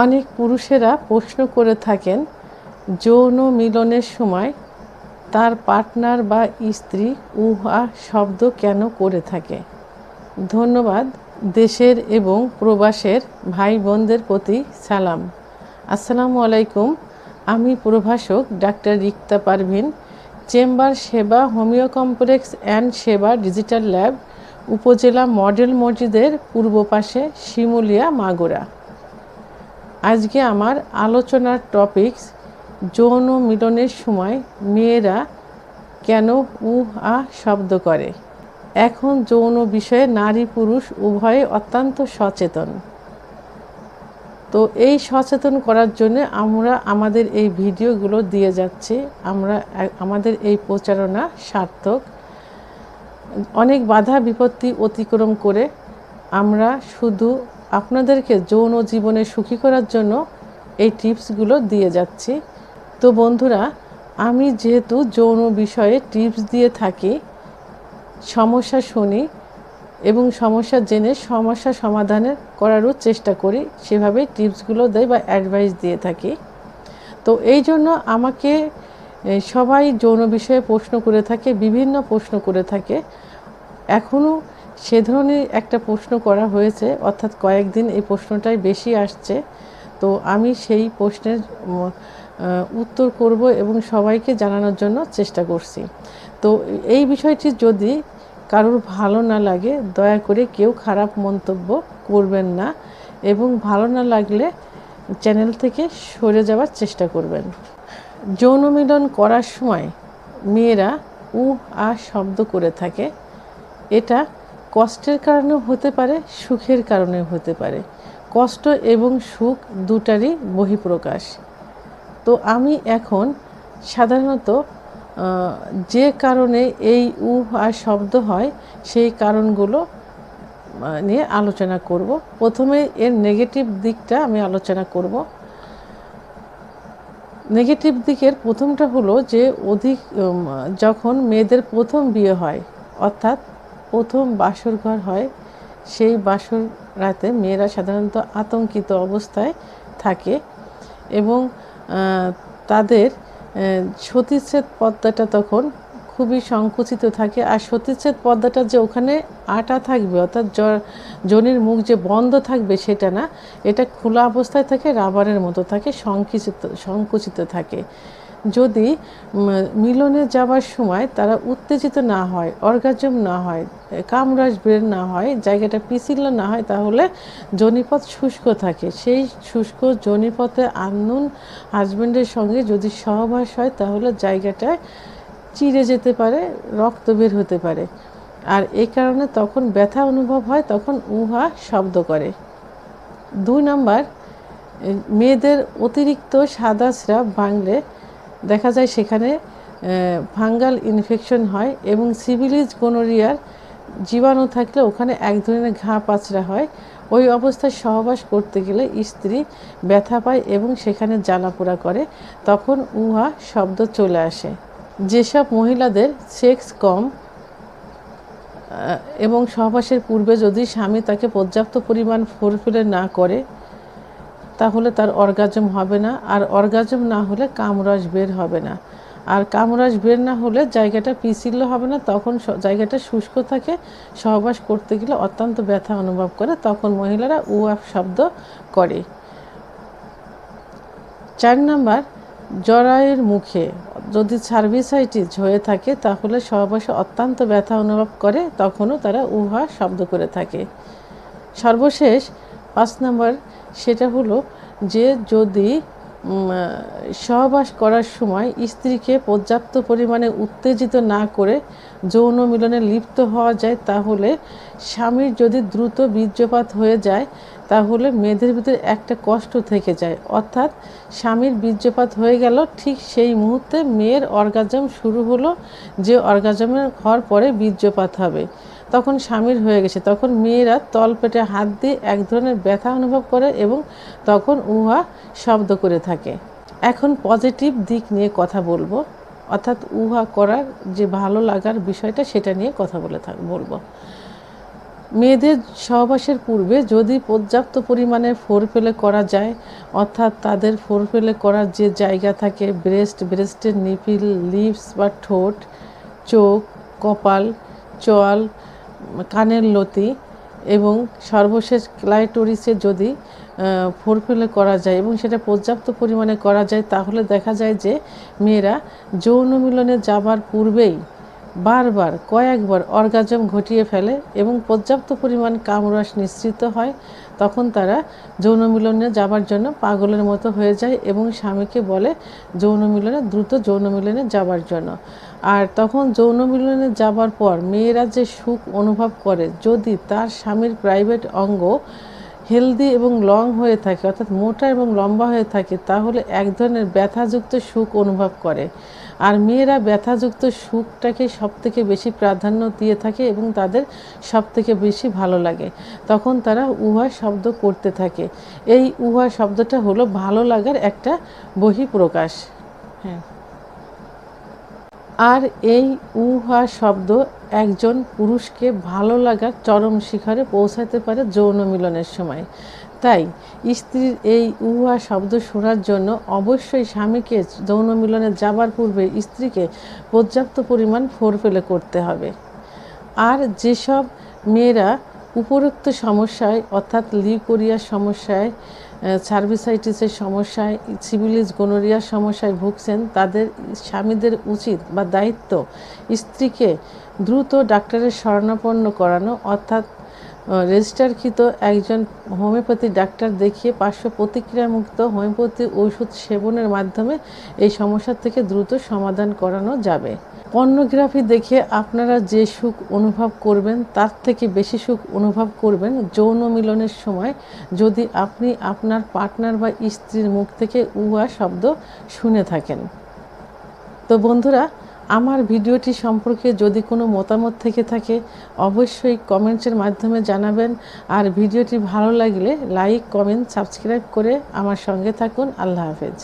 অনেক পুরুষেরা প্রশ্ন করে থাকেন যৌন মিলনের সময় তার পার্টনার বা স্ত্রী উহা শব্দ কেন করে থাকে। ধন্যবাদ। দেশের এবং প্রবাসের ভাই বোনদের প্রতি সালাম। আসসালামু আলাইকুম। আমি প্রভাষক ডাক্তার রিক্তা পারভিন, চেম্বার সেবা, হোমিও কমপ্লেক্স অ্যান্ড সেবা ডিজিটাল ল্যাব, উপজেলা মডেল মসজিদের পূর্ব পাশে, শিমুলিয়া, মাগুরা। আজকে আমার আলোচনার টপিকস যৌন মিলনের সময় মেয়েরা কেন শব্দ করে। এখন যৌন বিষয়ে নারী পুরুষ উভয়ে অত্যন্ত সচেতন। তো এই সচেতন করার জন্য আমরা আমাদের এই ভিডিওগুলো দিয়ে যাচ্ছি। আমাদের এই প্রচারণা সার্থক। অনেক বাধা বিপত্তি অতিক্রম করে আমরা শুধু আপনাদেরকে যৌন জীবনে সুখী করার জন্য এই টিপসগুলো দিয়ে যাচ্ছি। তো বন্ধুরা, আমি যেহেতু যৌন বিষয়ে টিপস দিয়ে থাকি, সমস্যা শুনি এবং সমস্যা জেনে সমস্যা সমাধানের করারও চেষ্টা করি, সেভাবেই টিপসগুলো দেয় বা অ্যাডভাইস দিয়ে থাকি। তো এই জন্য আমাকে সবাই যৌন বিষয়ে প্রশ্ন করে থাকে, বিভিন্ন প্রশ্ন করে থাকে। এখনও সে ধরনের একটা প্রশ্ন করা হয়েছে, অর্থাৎ কয়েকদিন এই প্রশ্নটাই বেশি আসছে। তো আমি সেই প্রশ্নের উত্তর করব এবং সবাইকে জানানোর জন্য চেষ্টা করছি। তো এই বিষয়টি যদি কারোর ভালো না লাগে, দয়া করে কেউ খারাপ মন্তব্য করবেন না এবং ভালো না লাগলে চ্যানেল থেকে সরে যাওয়ার চেষ্টা করবেন। যৌন মিলন করার সময় মেয়েরা শব্দ করে থাকে। এটা কষ্টের কারণেও হতে পারে, সুখের কারণেও হতে পারে। কষ্ট এবং সুখ দুটারই বহিঃপ্রকাশ। তো আমি এখন সাধারণত যে কারণে এই শব্দ হয় সেই কারণগুলো নিয়ে আলোচনা করব। প্রথমে এর নেগেটিভ দিকটা আমি আলোচনা করব। নেগেটিভ দিকের প্রথমটা হলো যে যখন মেয়েদের প্রথম বিয়ে হয়, অর্থাৎ প্রথম বাসর ঘর হয়, সেই বাসর রাতে মেয়েরা সাধারণত আতঙ্কিত অবস্থায় থাকে এবং তাদের সতীচ্ছেদ পর্দাটা তখন খুবই সংকুচিত থাকে। আর সতীচ্ছেদ পর্দাটা যে ওখানে আটা থাকবে, অর্থাৎ যোনির মুখ যে বন্ধ থাকবে সেটা না, এটা খোলা অবস্থায় থাকে, রাবারের মতো থাকে, সংকুচিত থাকে। যদি মিলনে যাবার সময় তারা উত্তেজিত না হয়, অর্গাজম না হয়, কামরাজ বের না হয়, জায়গাটা পিছিল না হয়, তাহলে যোনিপথ শুষ্ক থাকে। সেই শুষ্ক যোনিপথে আননোন হাজব্যান্ডের সঙ্গে যদি সহবাস হয় তাহলে জায়গাটায় চিড়ে যেতে পারে, রক্ত বের হতে পারে। আর এই কারণে তখন ব্যথা অনুভব হয়, তখন শব্দ করে। 2 নাম্বার, মেয়েদের অতিরিক্ত সাদা স্রাব ভাঙলে দেখা যায় সেখানে ফাঙ্গাল ইনফেকশন হয় এবং সিফিলিস গোনোরিয়ার জীবাণু থাকলে ওখানে এক ধরনের ঘা পাচড়া হয়। ওই অবস্থায় সহবাস করতে গেলে স্ত্রী ব্যথা পায় এবং সেখানে জ্বালাপোড়া করে, তখন শব্দ চলে আসে। যেসব মহিলাদের সেক্স কম এবং সহবাসের পূর্বে যদি স্বামী তাকে পর্যাপ্ত পরিমাণ ফোরপ্লে না করে তাহলে তার অর্গাজম হবে না, আর অর্গাজম না হলে কামরস বের হবে না, আর কামরস বের না হলে জায়গাটা পিছিল হবে না, তখন জায়গাটা শুষ্ক থাকে, সহবাস করতে গেলে অত্যন্ত ব্যথা অনুভব করে, তখন মহিলারা শব্দ করে। 4 নাম্বার, জরায়ুর মুখে যদি সার্ভিসাইটিস হয়ে থাকে তাহলে সহবাসে অত্যন্ত ব্যথা অনুভব করে, তখনও তারা শব্দ করে থাকে। সর্বশেষ 5 নাম্বার, সেটা হলো যে যদি সহবাস করার সময় স্ত্রীকে পর্যাপ্ত পরিমাণে উত্তেজিত না করে যৌন মিলনে লিপ্ত হওয়া যায়, তাহলে স্বামীর যদি দ্রুত বীর্যপাত হয়ে যায় তাহলে মেয়েদের ভিতরে একটা কষ্ট থেকে যায়, অর্থাৎ স্বামীর বীর্যপাত হয়ে গেল, ঠিক সেই মুহূর্তে মেয়ের অর্গাজম শুরু হলো, যে অর্গাজমের হওয়ার পরে বীর্যপাত হবে, তখন স্বামীর হয়ে গেছে, তখন মেয়েরা তলপেটে হাত দিয়ে এক ধরনের ব্যথা অনুভব করে এবং তখন শব্দ করে থাকে। এখন পজিটিভ দিক নিয়ে কথা বলবো, অর্থাৎ করার যে ভালো লাগার বিষয়টা সেটা নিয়ে কথা বলবো। মেয়েদের সহবাসের পূর্বে যদি পর্যাপ্ত পরিমাণে ফোরপ্লে করা যায়, অর্থাৎ তাদের ফোরপ্লে করার যে জায়গা থাকে ব্রেস্টের নিপিল, লিপস বা ঠোঁট, চোখ, কপাল, চোয়াল, কানের লতি এবং সর্বশেষ ক্লাইটোরিসে যদি ফোরপ্লে করা যায় এবং সেটা পর্যাপ্ত পরিমাণে করা যায়, তাহলে দেখা যায় যে মেয়েরা যৌন মিলনে যাবার পূর্বেই বারবার কয়েকবার অর্গাজম ঘটিয়ে ফেলে এবং পর্যাপ্ত পরিমাণ কামরস নিঃসৃত হয়। তখন তারা যৌন মিলনে যাবার জন্য পাগলের মতো হয়ে যায় এবং স্বামীকে বলে দ্রুত যৌন মিলনে যাবার জন্য। আর তখন যৌন মিলনে যাবার পর মেয়েরা যে সুখ অনুভব করে, যদি তার স্বামীর প্রাইভেট অঙ্গ হেলদি এবং লং হয়ে থাকে, অর্থাৎ মোটা এবং লম্বা হয়ে থাকে, তাহলে এক ধরনের ব্যথাযুক্ত সুখ অনুভব করে। আর মেয়েরা ব্যথাযুক্ত সুখটাকে সবথেকে বেশি প্রাধান্য দিয়ে থাকে এবং তাদের সবথেকে বেশি ভালো লাগে। তখন তারা উহা শব্দ করতে থাকে। এই উহা শব্দটা হলো ভালো লাগার একটা বহিঃপ্রকাশ। হ্যাঁ, আর এই উহা শব্দ একজন পুরুষকে ভালো লাগার চরম শিখরে পৌঁছাতে পারে যৌন মিলনের সময়। তাই স্ত্রীর এই উহা শব্দ শোনার জন্য অবশ্যই স্বামীকে যৌন মিলনে যাবার পূর্বে স্ত্রীকে পর্যাপ্ত পরিমাণ ফোরপ্লে করতে হবে। আর যেসব মেয়েরা উপরোক্ত সমস্যায়, অর্থাৎ লিউকোরিয়ার সমস্যায়, সার্ভিসাইটিসের সমস্যায়, সিফিলিস গোনোরিয়ার সমস্যায় ভুগছেন, তাদের স্বামীদের উচিত বা দায়িত্ব স্ত্রীকে দ্রুত ডাক্তারের শরণাপন্ন করানো, অর্থাৎ রেজিস্টারকৃত একজন হোমিওপ্যাথি ডাক্তার দেখিয়ে পার্শ্ব প্রতিক্রিয়ামুক্ত হোমিওপ্যাথি ওষুধ সেবনের মাধ্যমে এই সমস্যার থেকে দ্রুত সমাধান করানো যাবে। পর্নোগ্রাফি দেখে আপনারা যে সুখ অনুভব করবেন, তার থেকে বেশি সুখ অনুভব করবেন যৌন মিলনের সময় যদি আপনি আপনার পার্টনার বা স্ত্রীর মুখ থেকে উহা শব্দ শুনে থাকেন। তো বন্ধুরা, আমার ভিডিওটি সম্পর্কে যদি কোনো মতামত থেকে থাকে অবশ্যই কমেন্টসের মাধ্যমে জানাবেন। আর ভিডিওটি ভালো লাগলে লাইক, কমেন্ট, সাবস্ক্রাইব করে আমার সঙ্গে থাকুন। আল্লাহ হাফেজ।